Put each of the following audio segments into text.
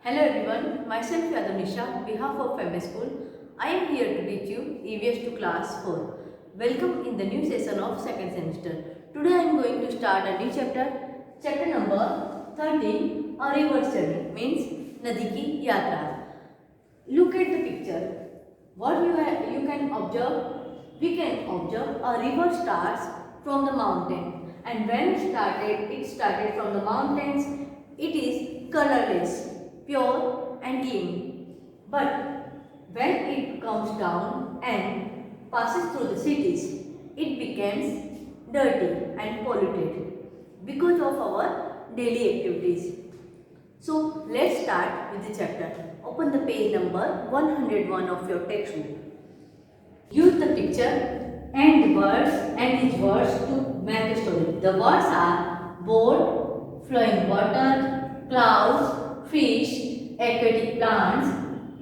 Hello everyone, myself Yadanisha, on behalf of FEMA School. I am here to teach you EVS to class 4. Welcome in the new session of second semester. Today I am going to start a new chapter, chapter number 13, a river journey, means Nadi ki Yatra. Look at the picture. What you can observe? We can observe a river starts from the mountain, and when it started from the mountains. It is colorless, pure and clean. But when it comes down and passes through the cities, it becomes dirty and polluted because of our daily activities. So let's start with the chapter. Open the page number 101 of your textbook. Use the picture and the words and these words to make the story. The words are boat, flowing water, clouds, fish, aquatic plants,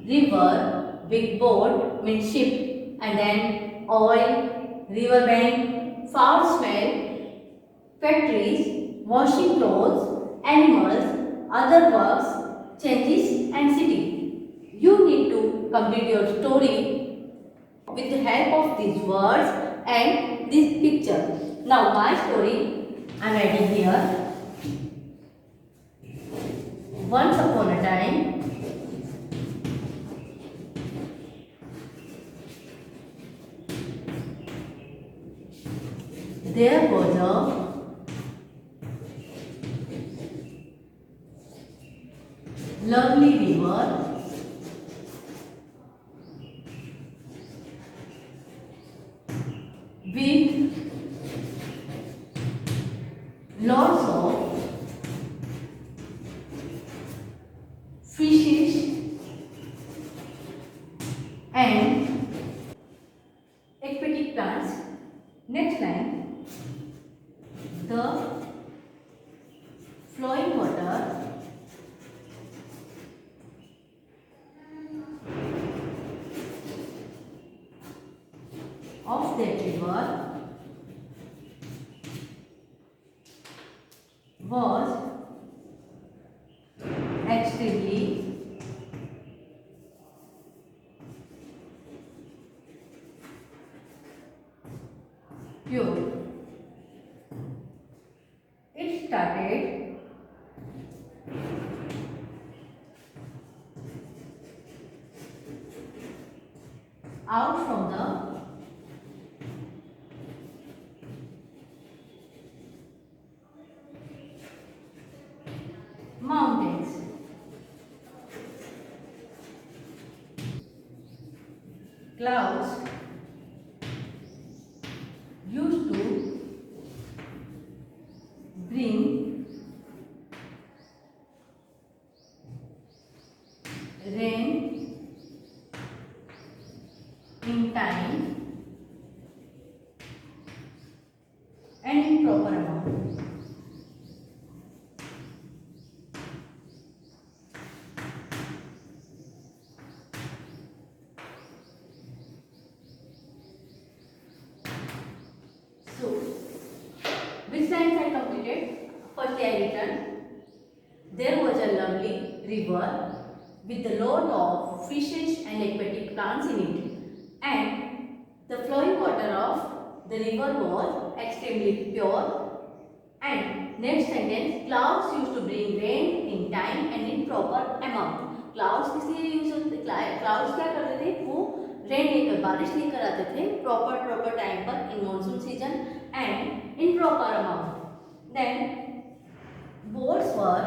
river, big boat means ship, and then oil, river bank, foul smell, factories, washing clothes, animals, other works, changes and city. You need to complete your story with the help of these words and this picture. Now my story I am writing here. Once upon a time, there was a lovely river with lots of fishes and aquatic plants. Next line, the flowing water of that river was extremely pure. It started out from the mountains. Clouds used to bring rain in time and in proper amount. So, which lines I completed? First I written, there was a lovely river with a lot of fishes and aquatic plants in it, and the flowing water of the river was extremely pure. And next sentence, clouds used to bring rain in time and in proper amount. Clouds किस लिए use होते थे? Clouds क्या करते थे? वो rain लेकर बारिश लेकर आते थे प्रॉपर टाइम पर in monsoon season and in proper amount. Then boats were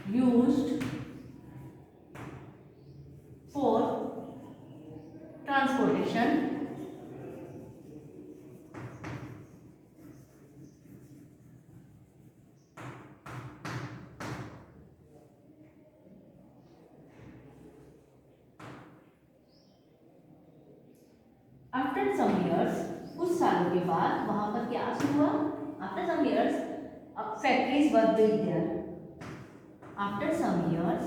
used for transportation after some years. कुछ सालों के बाद वहां पर क्या हुआ? After some years factories were built there. After some years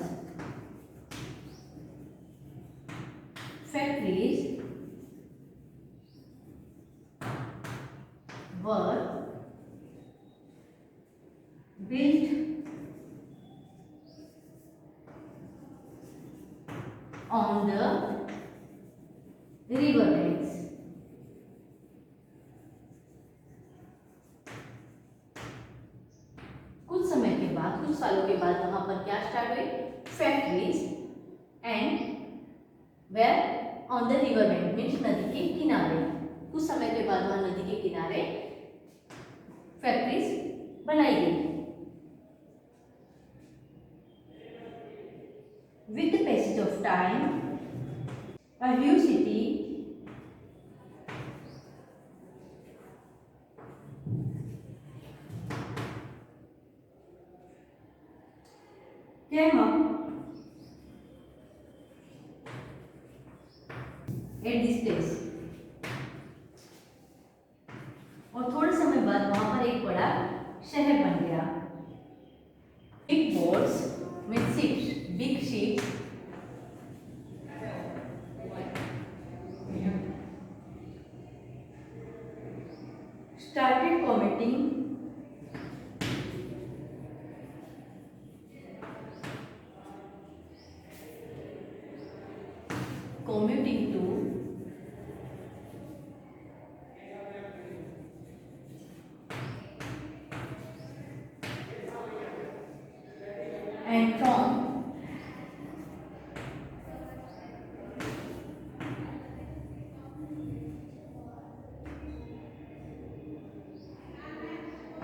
factories were on the river banks. कुछ समय के बाद, कुछ सालों के बाद वहां पर क्या स्टार्ट हुई? Factories and where on the river bank means नदी के किनारे। कुछ समय के बाद वहां नदी के किनारे फैक्ट्रीज बनाई गई। With the passage of time, a huge city came up at this place. और थोड़े समय बाद वहां पर एक बड़ा शहर बन गया। Big boats with ships, big ships started commuting to and from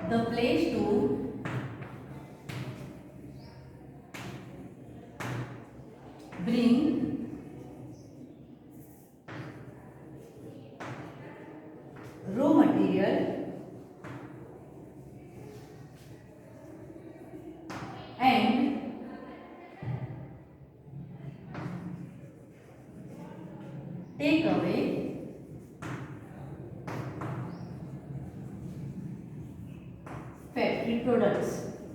the place to bring raw material and take away factory products.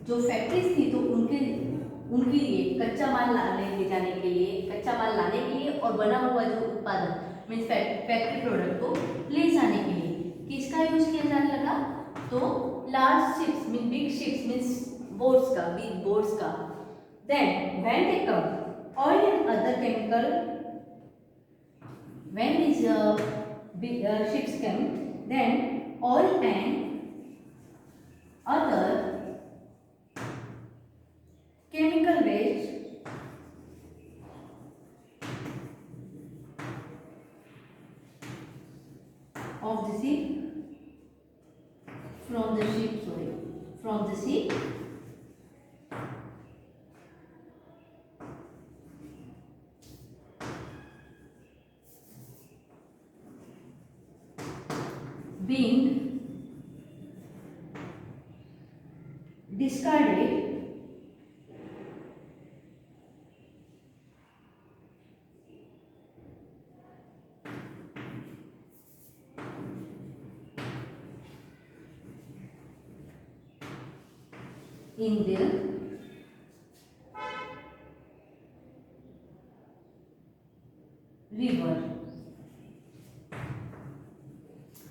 जो फैक्ट्रीज थी तो उनके लिए कच्चा माल ले जाने के लिए, कच्चा माल लाने के लिए और बना हुआ जो उत्पादन मीन्स फैक्ट्री प्रोडक्ट को ले जाने के लिए किसका यूज किया जाने लगा? तो large ships mean big ships means boats का, बिग बोट्स का। Then when they come oil and other chemical, when these big ships came, then oil and other chemical waste of the sea from the sea being discarded in the river।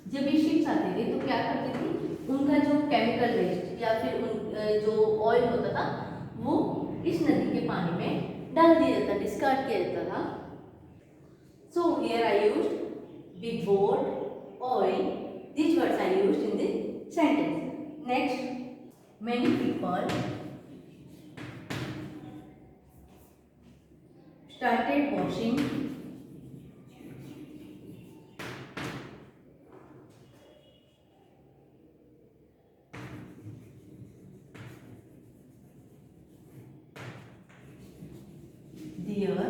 जब ये ships आते थे तो क्या करते थे? उनका जो केमिकल वेस्ट या फिर जो ऑयल होता था वो इस नदी के पानी में डाल दिया जाता, डिस्कार्ड किया जाता था। So here I used big boat, oil, these words are used in the sentence. Next, many people started washing their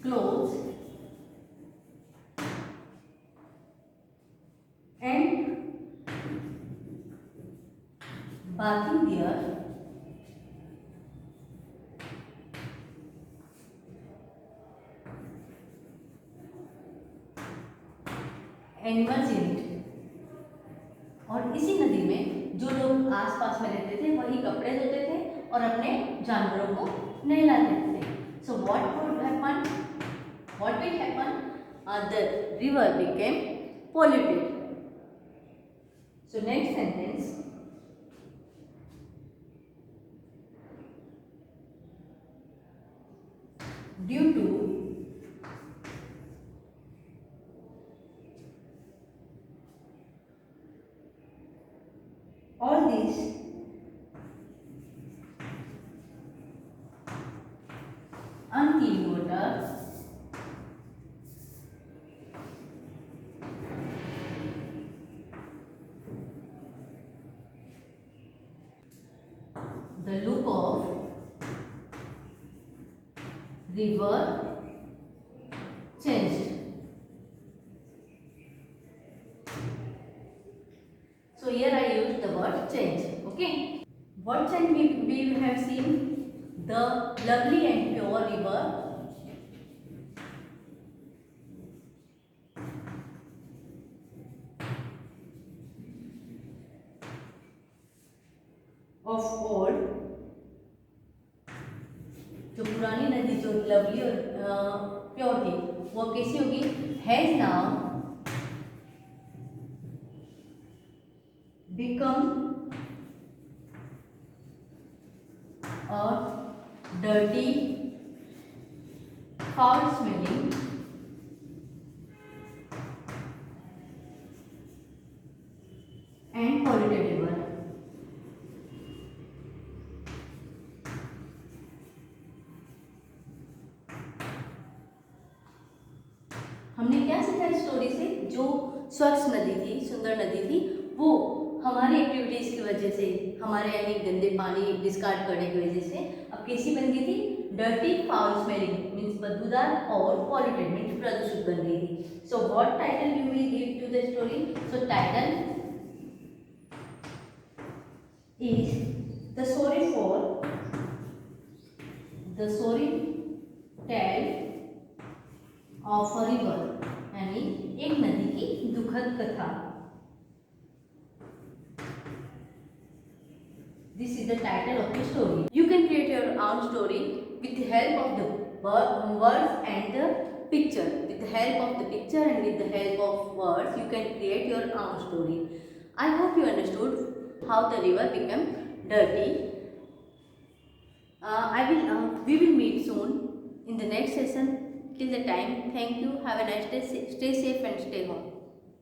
clothes and bathing their animals in it. और इसी नदी में जो लोग आसपास में रहते थे वही कपड़े धोते थे और अपने जानवरों को नहलाते थे। So what would happen? What will happen? The river became polluted. So next sentence, due to all these unclean water, the look of river changed. So here I used the word change. Okay. What change we have seen? The lovely and pure river of old, जो पुरानी नदी जो lovely और pure थी वो कैसी होगी? Has now become a dirty, foul smelling and polluted river. हमने क्या सीखा इस स्टोरी से? जो स्वच्छ नदी थी, सुंदर नदी थी, वो हमारी एक्टिविटीज की वजह से, हमारे यानी गंदे पानी डिस्कार्ड करने की वजह से अब कैसी बन गई थी? डर्टी, फाउल स्मेलिंग मीन्स बदबूदार और पॉल्यूटेड मीन्स प्रदूषित बन गई थी. So what title you will give to the story? So title is the story tale of a river, यानी एक नदी की दुखद कथा. This is the title of the story. You can create your own story with the help of the words and the picture. With the help of the picture and with the help of words, you can create your own story. I hope you understood how the river became dirty. We will meet soon in the next session. Till the time, thank you. Have a nice day. Stay safe and stay home.